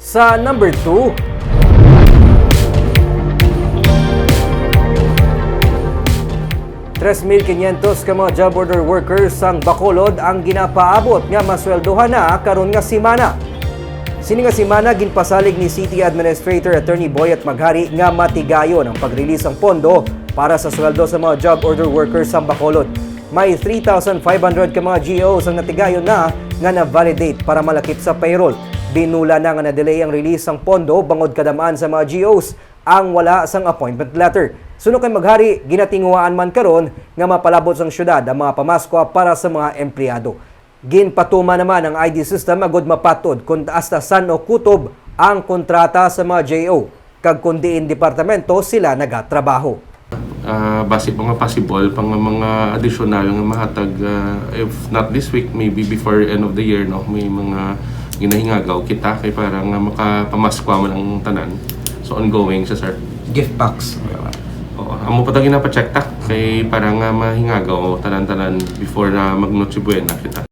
Sa number 2, $3,500 ka mga job order workers sang Bacolod ang ginapaabot nga masweldohan na karon nga semana. Sini nga semana ginpasalig ni City Administrator Attorney Boyet Maghari nga matigayon ang pag-release ng pondo para sa sweldo sa mga job order workers sa Bacolod. May 3,500 ka mga GOs ang natigayon na nga na-validate para malakip sa payroll. Binula na nga na-delay ang release ng pondo bangod kadamaan sa mga GOs ang wala sang appointment letter. Suno kay Maghari, ginatinguhaan man karon nga mapalabot sang syudad ang mga pamaskwa para sa mga empleyado. Ginpatuma naman ang ID system agud mapatod kung hasta san o kutob ang kontrata sa mga JO kag kun diin departamento sila nagatrabaho. Base mga possible pang mga additional nga mahatag if not this week maybe before end of the year no may mga ginahingagaw kita kay para nga makapamaskwa man ang tanan. So ongoing siya sir. Gift box. Oo, amo pa tagi na pa check ta kay para nga mahingagaw tanan-tanan before mag Noche Buena kita.